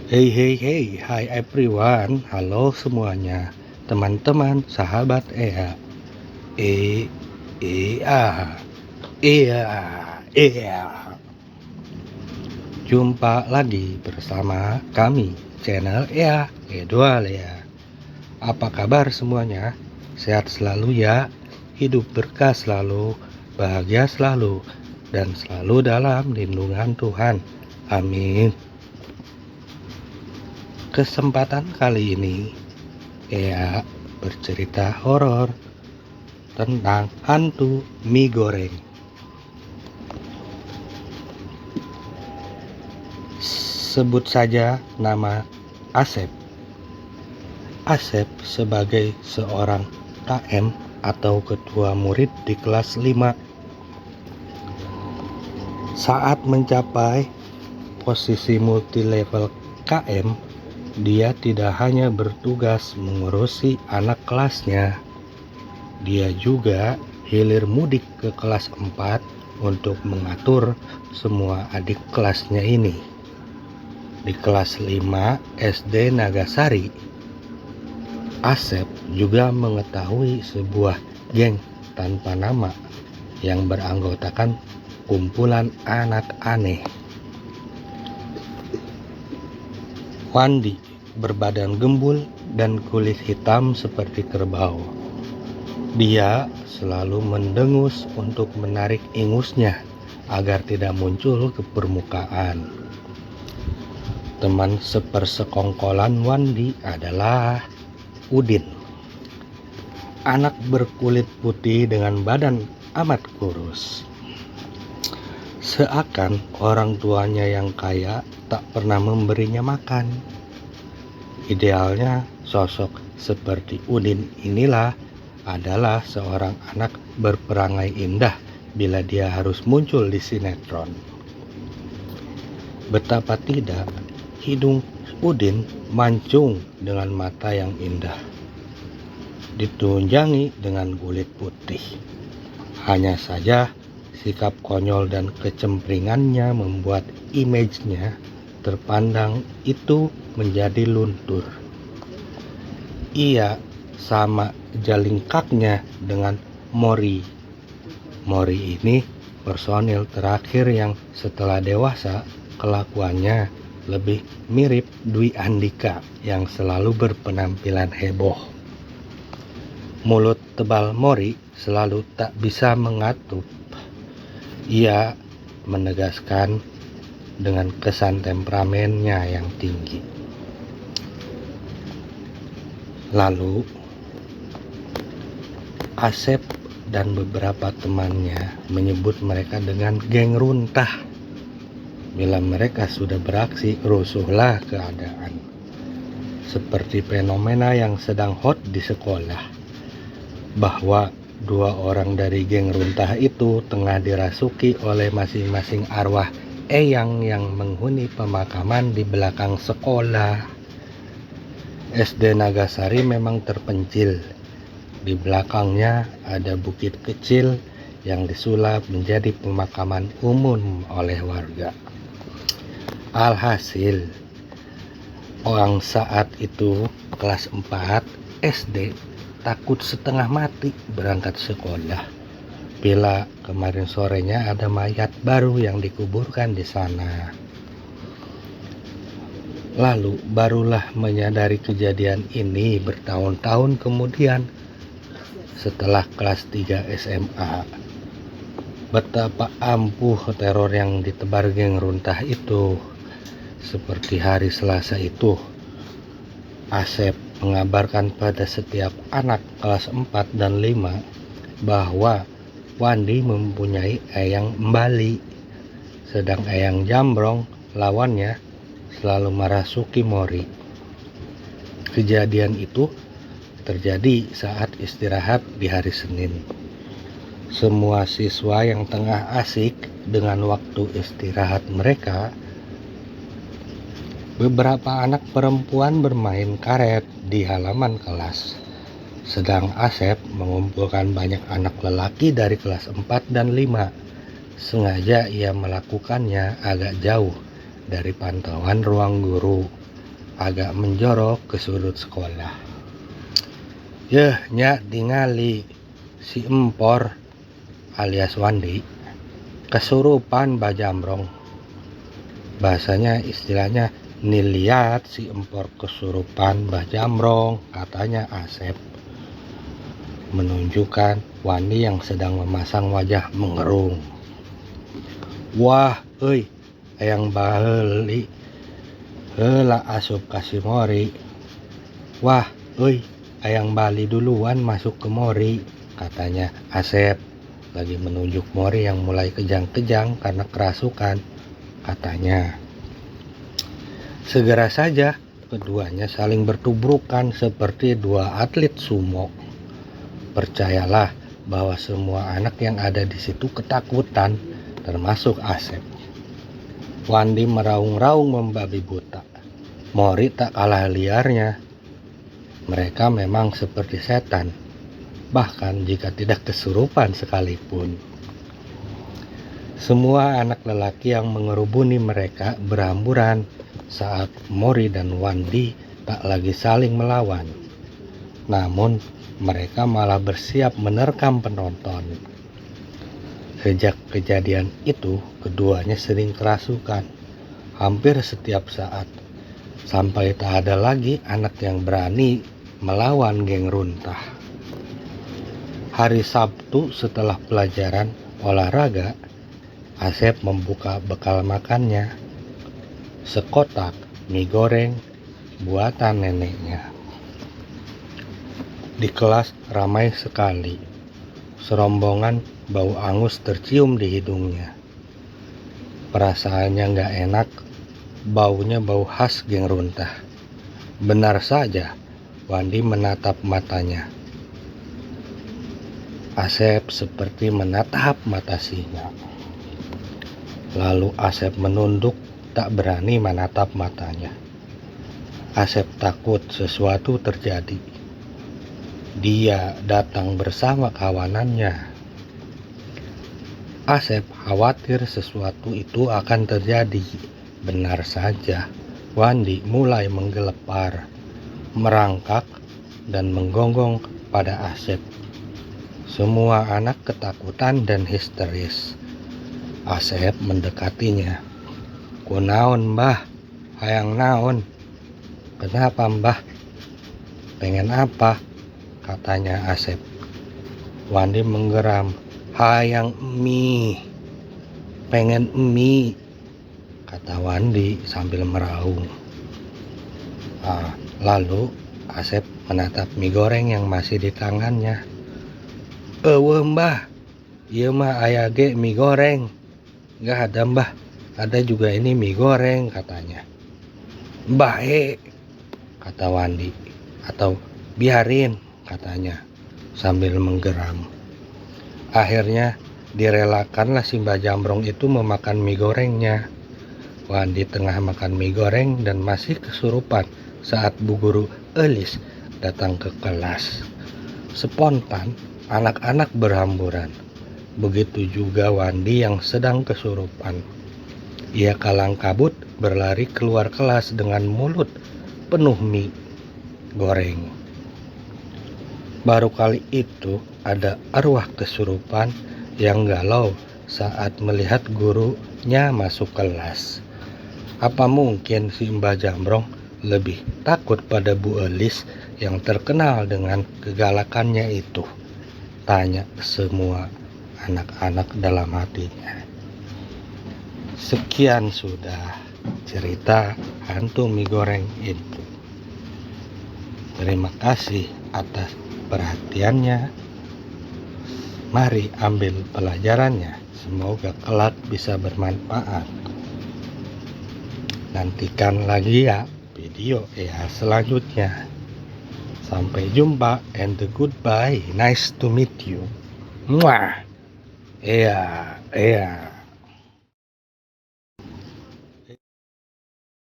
Hey hey hey, hi everyone, halo semuanya, teman-teman, sahabat Ea. E, Ea, Ea, Ea. Jumpa lagi bersama kami, channel Ea, Edua Lea. Apa kabar semuanya? Sehat selalu ya, hidup berkah selalu, bahagia selalu, dan selalu dalam lindungan Tuhan. Amin. Kesempatan kali ini Ea bercerita horor tentang hantu mie goreng. Sebut saja nama Asep. Asep sebagai seorang KM atau ketua murid di kelas 5. Saat mencapai posisi multilevel KM, dia tidak hanya bertugas mengurusi anak kelasnya, dia juga hilir mudik ke kelas 4 untuk mengatur semua adik kelasnya ini. Di kelas 5 SD Nagasari, Asep juga mengetahui sebuah geng tanpa nama yang beranggotakan kumpulan anak aneh. Wandi berbadan gembul dan kulit hitam seperti kerbau. Dia selalu mendengus untuk menarik ingusnya agar tidak muncul ke permukaan. Teman sepersekongkolan Wandi adalah Udin, anak berkulit putih dengan badan amat kurus. Seakan orang tuanya yang kaya tak pernah memberinya makan. Idealnya sosok seperti Udin inilah adalah seorang anak berperangai indah bila dia harus muncul di sinetron. Betapa tidak, hidung Udin mancung dengan mata yang indah, ditunjangi dengan kulit putih. Hanya saja sikap konyol dan kecempringannya membuat image-nya terpandang itu menjadi luntur. Ia sama jalingkaknya dengan Mori. Mori ini personil terakhir yang setelah dewasa kelakuannya lebih mirip Dwi Andika yang selalu berpenampilan heboh. Mulut tebal Mori selalu tak bisa mengatup. Ia menegaskan dengan kesan temperamennya yang tinggi. Lalu Asep dan beberapa temannya menyebut mereka dengan geng runtah. Bila mereka sudah beraksi, rusuhlah keadaan. Seperti fenomena yang sedang hot di sekolah, bahwa dua orang dari geng runtah itu tengah dirasuki oleh masing-masing arwah eyang yang menghuni pemakaman di belakang sekolah. SD Nagasari memang terpencil. Di belakangnya ada bukit kecil yang disulap menjadi pemakaman umum oleh warga. Alhasil, orang saat itu kelas 4 SD takut setengah mati berangkat sekolah bila kemarin sorenya ada mayat baru yang dikuburkan di sana. Lalu barulah menyadari kejadian ini bertahun-tahun kemudian setelah kelas 3 SMA. Betapa ampuh teror yang ditebar geng runtah itu. Seperti hari Selasa itu, Asep mengabarkan pada setiap anak kelas 4 dan 5 bahwa Wandi mempunyai eyang Mbali, sedang eyang Jambrong lawannya selalu merasuki Mori. Kejadian itu terjadi saat istirahat di hari Senin. Semua siswa yang tengah asik dengan waktu istirahat mereka, beberapa anak perempuan bermain karet di halaman kelas, sedang Asep mengumpulkan banyak anak lelaki dari kelas 4 dan 5. Sengaja ia melakukannya agak jauh dari pantauan ruang guru. agak menjorok ke sudut sekolah. Yeh, nya ningali si Empor alias Wandi kesurupan Bajamrong. Bahasanya istilahnya niliat si Empor kesurupan Bajamrong, katanya Asep, menunjukkan Wandi yang sedang memasang wajah mengerung. Wah, euy, hayang baheuli heula asup ka si Mori. Wah, euy, hayang bali duluan masuk ke Mori, katanya Asep, lagi menunjuk Mori yang mulai kejang-kejang karena kerasukan, katanya. Segera saja keduanya saling bertubrukan seperti dua atlet sumo. Percayalah bahwa semua anak yang ada di situ ketakutan, termasuk Asep. Wandi meraung-raung membabi buta. Mori tak kalah liarnya. Mereka memang seperti setan, bahkan jika tidak kesurupan sekalipun. Semua anak lelaki yang mengerubuni mereka berhamburan saat Mori dan Wandi tak lagi saling melawan. Namun mereka malah bersiap menerkam penonton. Sejak kejadian itu, keduanya sering kerasukan, hampir setiap saat, sampai tak ada lagi anak yang berani melawan geng runtah. Hari Sabtu setelah pelajaran olahraga, Asep membuka bekal makannya, sekotak mie goreng buatan neneknya. Di kelas ramai sekali. Serombongan bau angus tercium di hidungnya. Perasaannya gak enak, baunya bau khas geng runtah. Benar saja, Wandi menatap matanya. Asep seperti menatap mata singa. Lalu Asep menunduk, tak berani menatap matanya. Asep takut sesuatu terjadi. Dia datang bersama kawanannya. Asep khawatir sesuatu itu akan terjadi. Benar saja, Wandi mulai menggelepar, merangkak, dan menggonggong pada Asep. Semua anak ketakutan dan histeris. Asep mendekatinya. Kunaon mbah, hayang naon? Kenapa mbah? Pengen apa? Katanya Asep. Wandi menggeram. Hayang mie. Pengen mie, kata Wandi sambil meraung. Lalu Asep menatap mie goreng yang masih di tangannya. Eueuh mbah, ieu mah aya ge mie goreng. Gak ada mbah, ada juga ini mie goreng, katanya. Bae, kata Wandi, atau biarin, katanya sambil menggeram. Akhirnya direlakanlah si Bajamrong itu memakan mie gorengnya. Wandi tengah makan mie goreng dan masih kesurupan saat Bu Guru Elis datang ke kelas. Spontan anak-anak berhamburan. Begitu juga Wandi yang sedang kesurupan. Ia kalang kabut berlari keluar kelas dengan mulut penuh mie goreng. Baru kali itu ada arwah kesurupan yang galau saat melihat gurunya masuk kelas. Apa mungkin si Mbah Jamrong lebih takut pada Bu Elis yang terkenal dengan kegalakannya itu? Tanya semua anak-anak dalam hatinya. Sekian sudah cerita hantu mie goreng itu. Terima kasih atas perhatiannya. Mari ambil pelajarannya. Semoga kelak bisa bermanfaat. Nantikan lagi ya video ya selanjutnya. Sampai jumpa and goodbye. Nice to meet you. Muah. Iya.